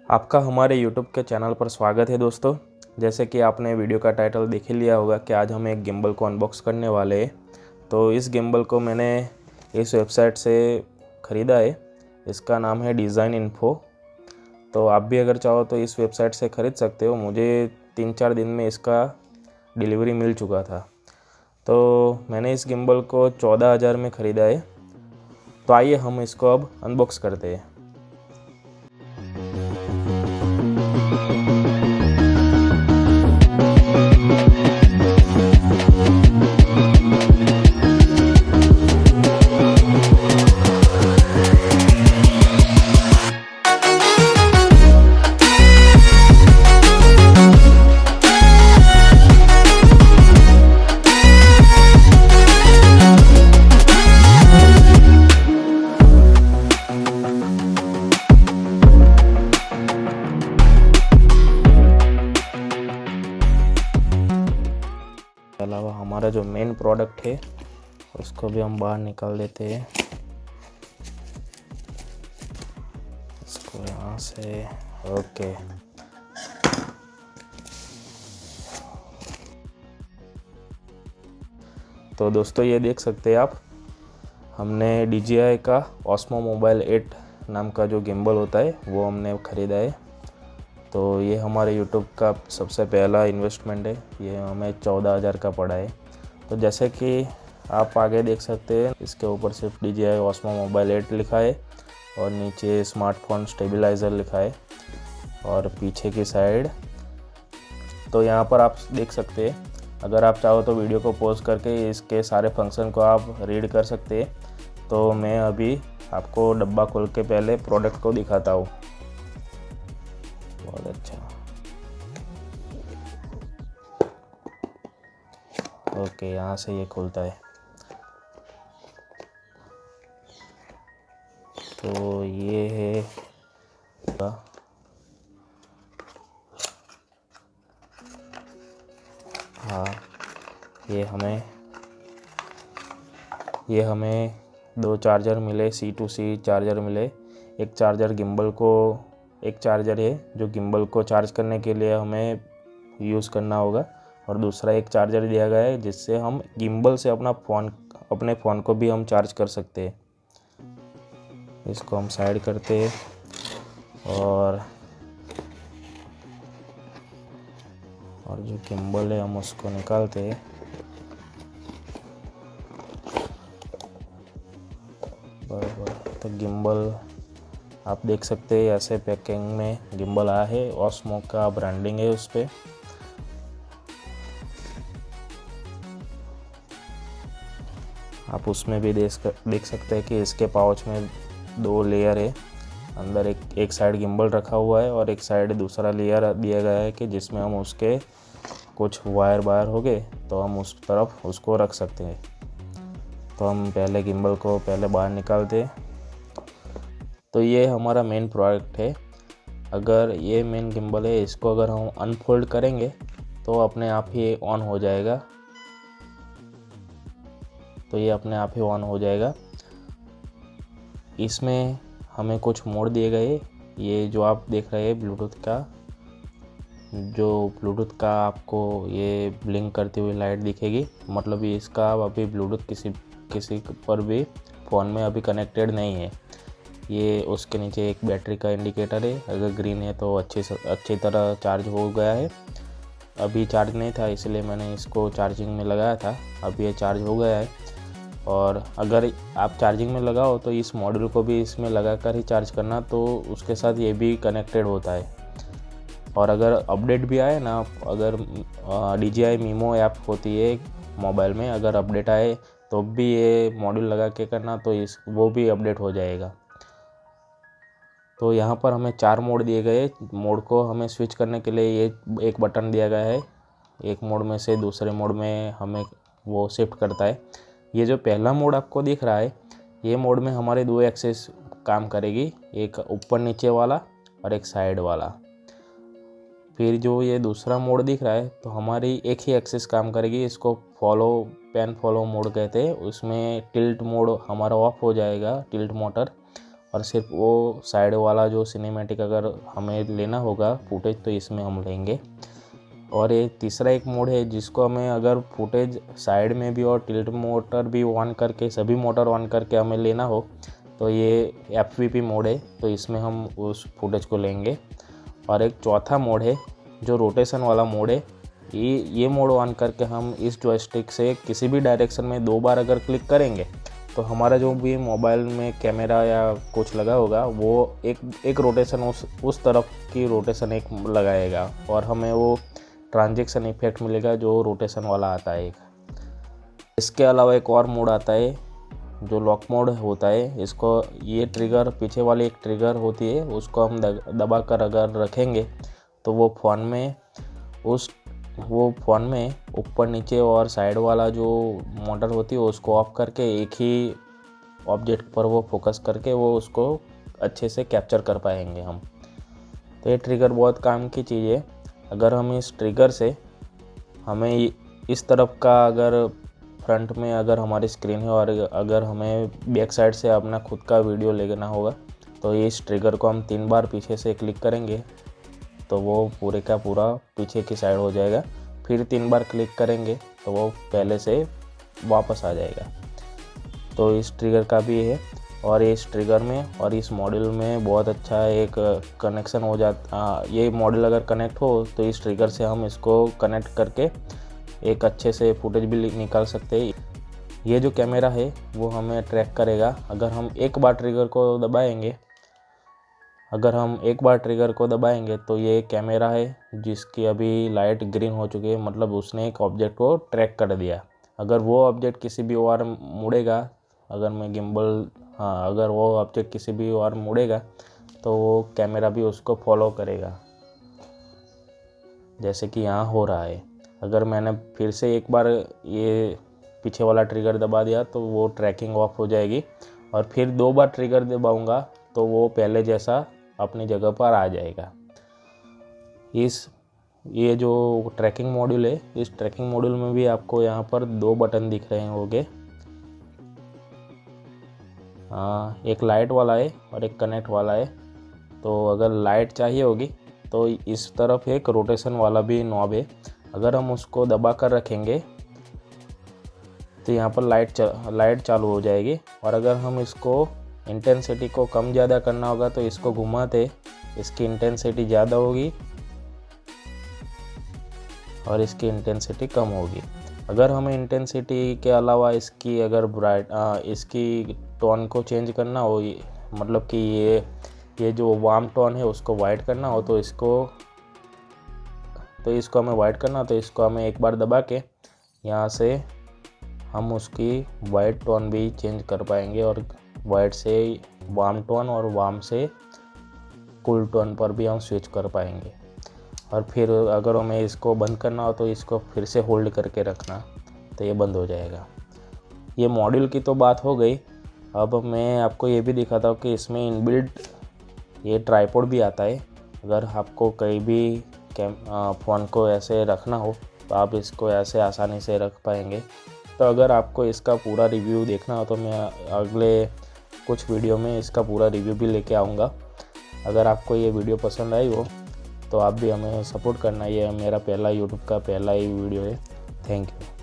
आपका हमारे YouTube के चैनल पर स्वागत है दोस्तों। जैसे कि आपने वीडियो का टाइटल देख ही लिया होगा कि आज हम एक गिम्बल को अनबॉक्स करने वाले हैं। तो इस गिम्बल को मैंने इस वेबसाइट से ख़रीदा है। इसका नाम है डिज़ाइन इन्फो। तो आप भी अगर चाहो तो इस वेबसाइट से ख़रीद सकते हो। मुझे 3-4 दिन में इसका डिलीवरी मिल चुका था। तो मैंने इस गिम्बल को 14,000 में ख़रीदा है। तो आइए हम इसको अब अनबॉक्स करते हैं। अलावा हमारा जो मेन प्रोडक्ट है उसको भी हम बाहर निकाल देते हैं। इसको यहाँ से ओके। तो दोस्तों ये देख सकते हैं आप, हमने DJI का Osmo Mobile 8 नाम का जो गिम्बल होता है वो हमने ख़रीदा है। तो ये हमारे YouTube का सबसे पहला इन्वेस्टमेंट है। ये हमें 14,000 का पड़ा है। तो जैसे कि आप आगे देख सकते हैं, इसके ऊपर सिर्फ DJI Osmo Mobile 8 लिखा है और नीचे स्मार्टफोन स्टेबलाइज़र लिखा है और पीछे की साइड। तो यहाँ पर आप देख सकते हैं, अगर आप चाहो तो वीडियो को पॉज करके इसके सारे फंक्शन को आप रीड कर सकते हैं। तो मैं अभी आपको डब्बा खोल के पहले प्रोडक्ट को दिखाता हूँ। बहुत अच्छा, ओके, यहाँ से ये खुलता है। तो ये है हाँ, ये हमें 2 चार्जर मिले, C2C चार्जर मिले। एक चार्जर गिम्बल को, एक चार्जर है जो गिम्बल को चार्ज करने के लिए हमें यूज़ करना होगा और दूसरा एक चार्जर दिया गया है जिससे हम गिम्बल से अपने फ़ोन को भी हम चार्ज कर सकते हैं। इसको हम साइड करते हैं और जो गिम्बल है हम उसको निकालते हैं। बराबर। तो गिम्बल आप देख सकते हैं, ऐसे पैकिंग में गिम्बल आया है। Osmo का ब्रांडिंग है उस पर। आप उसमें भी देख सकते हैं कि इसके पाउच में 2 लेयर है। अंदर एक साइड गिम्बल रखा हुआ है और एक साइड दूसरा लेयर दिया गया है कि जिसमें हम उसके कुछ वायर हो गए तो हम उस तरफ उसको रख सकते हैं। तो हम पहले गिम्बल को पहले बाहर निकालते हैं। तो ये हमारा मेन प्रोडक्ट है। अगर ये मेन गिम्बल है, इसको अगर हम अनफोल्ड करेंगे तो अपने आप ही ऑन हो जाएगा। तो ये अपने आप ही ऑन हो जाएगा। इसमें हमें कुछ मोड दिए गए। ये जो आप देख रहे हैं ब्लूटूथ का आपको ये ब्लिंक करती हुई लाइट दिखेगी, मतलब ये इसका अभी ब्लूटूथ किसी पर भी फ़ोन में अभी कनेक्टेड नहीं है। ये उसके नीचे एक बैटरी का इंडिकेटर है, अगर ग्रीन है तो अच्छी तरह चार्ज हो गया है। अभी चार्ज नहीं था इसलिए मैंने इसको चार्जिंग में लगाया था, अभी ये चार्ज हो गया है। और अगर आप चार्जिंग में लगाओ तो इस मॉड्यूल को भी इसमें लगा कर ही चार्ज करना, तो उसके साथ ये भी कनेक्टेड होता है। और अगर अपडेट भी आए ना, अगर DJI मीमो ऐप होती है मोबाइल में, अगर अपडेट आए तो भी ये मॉड्यूल लगा के करना, तो वो भी अपडेट हो जाएगा। तो यहाँ पर हमें 4 मोड दिए गए। मोड को हमें स्विच करने के लिए ये एक बटन दिया गया है। एक मोड में से दूसरे मोड में हमें वो शिफ्ट करता है। ये जो पहला मोड आपको दिख रहा है, ये मोड में हमारे 2 एक्सेस काम करेगी, एक ऊपर नीचे वाला और एक साइड वाला। फिर जो ये दूसरा मोड दिख रहा है तो हमारी एक ही एक्सिस काम करेगी। इसको पैन फॉलो मोड कहते हैं। उसमें टिल्ट मोड हमारा ऑफ हो जाएगा, टिल्ट मोटर, और सिर्फ वो साइड वाला जो सिनेमैटिक अगर हमें लेना होगा फुटेज तो इसमें हम लेंगे। और ये तीसरा एक मोड है जिसको हमें अगर फुटेज साइड में भी और टिल्ट मोटर भी ऑन करके सभी मोटर ऑन करके हमें लेना हो तो ये FVP मोड है, तो इसमें हम उस फुटेज को लेंगे। और एक चौथा मोड है जो रोटेशन वाला मोड है। ये मोड ऑन करके हम इस जॉयस्टिक से किसी भी डायरेक्शन में 2 बार अगर क्लिक करेंगे तो हमारा जो भी मोबाइल में कैमरा या कुछ लगा होगा वो एक रोटेशन उस तरफ की रोटेशन एक लगाएगा और हमें वो ट्रांजैक्शन इफेक्ट मिलेगा जो रोटेशन वाला आता है। इसके अलावा एक और मोड आता है जो लॉक मोड होता है। इसको ये ट्रिगर पीछे वाली एक ट्रिगर होती है, उसको हम दबा कर अगर रखेंगे तो वो फ़ोन में ऊपर नीचे और साइड वाला जो मोटर होती है उसको ऑफ करके एक ही ऑब्जेक्ट पर वो फोकस करके वो उसको अच्छे से कैप्चर कर पाएंगे हम। तो ये ट्रिगर बहुत काम की चीज़ है। अगर हम इस ट्रिगर से हमें इस तरफ का अगर फ्रंट में अगर हमारी स्क्रीन है और अगर हमें बैक साइड से अपना खुद का वीडियो लेना होगा तो इस ट्रिगर को हम 3 बार पीछे से क्लिक करेंगे तो वो पूरे का पूरा पीछे की साइड हो जाएगा। फिर 3 बार क्लिक करेंगे तो वो पहले से वापस आ जाएगा। तो इस ट्रिगर का भी है और इस ट्रिगर में और इस मॉड्यूल में बहुत अच्छा एक कनेक्शन हो जाता। ये मॉड्यूल अगर कनेक्ट हो तो इस ट्रिगर से हम इसको कनेक्ट करके एक अच्छे से फुटेज भी निकाल सकते हैं। ये जो कैमरा है वो हमें ट्रैक करेगा। अगर हम एक बार ट्रिगर को दबाएंगे तो ये कैमरा है जिसकी अभी लाइट ग्रीन हो चुकी है, मतलब उसने एक ऑब्जेक्ट को ट्रैक कर दिया। अगर वो ऑब्जेक्ट किसी भी और मुड़ेगा, अगर वो ऑब्जेक्ट किसी भी और मुड़ेगा तो वो कैमरा भी उसको फॉलो करेगा, जैसे कि यहाँ हो रहा है। अगर मैंने फिर से एक बार ये पीछे वाला ट्रिगर दबा दिया तो वो ट्रैकिंग ऑफ हो जाएगी और फिर 2 बार ट्रिगर दबाऊंगा तो वो पहले जैसा अपनी जगह पर आ जाएगा। ये जो ट्रैकिंग मॉड्यूल है, इस ट्रैकिंग मॉड्यूल में भी आपको यहाँ पर 2 बटन दिख रहे होंगे। एक लाइट वाला है और एक कनेक्ट वाला है। तो अगर लाइट चाहिए होगी तो इस तरफ एक रोटेशन वाला भी नॉब है, अगर हम उसको दबा कर रखेंगे तो यहाँ पर लाइट चालू हो जाएगी। और अगर हम इसको इंटेंसिटी को कम ज़्यादा करना होगा तो इसको घुमाते इसकी इंटेंसिटी ज़्यादा होगी और इसकी इंटेंसिटी कम होगी। अगर हमें इंटेंसिटी के अलावा इसकी अगर इसकी टोन को चेंज करना हो, मतलब कि ये जो वार्म टोन है उसको वाइट करना हो तो इसको हमें वाइट करना हो तो इसको हमें एक बार दबा के यहाँ से हम उसकी वाइट टोन भी चेंज कर पाएंगे और वाइट से वार्म टोन और वार्म से कूल टोन पर भी हम स्विच कर पाएंगे। और फिर अगर हमें इसको बंद करना हो तो इसको फिर से होल्ड करके रखना तो ये बंद हो जाएगा। ये मॉड्यूल की तो बात हो गई। अब मैं आपको ये भी दिखाता हूँ कि इसमें इनबिल्ट ये ट्राइपॉड भी आता है। अगर आपको कहीं भी फ़ोन को ऐसे रखना हो तो आप इसको ऐसे आसानी से रख पाएंगे। तो अगर आपको इसका पूरा रिव्यू देखना हो तो मैं अगले कुछ वीडियो में इसका पूरा रिव्यू भी लेके आऊँगा। अगर आपको ये वीडियो पसंद आई हो तो आप भी हमें सपोर्ट करना। ये मेरा यूट्यूब का पहला ही वीडियो है। Thank you.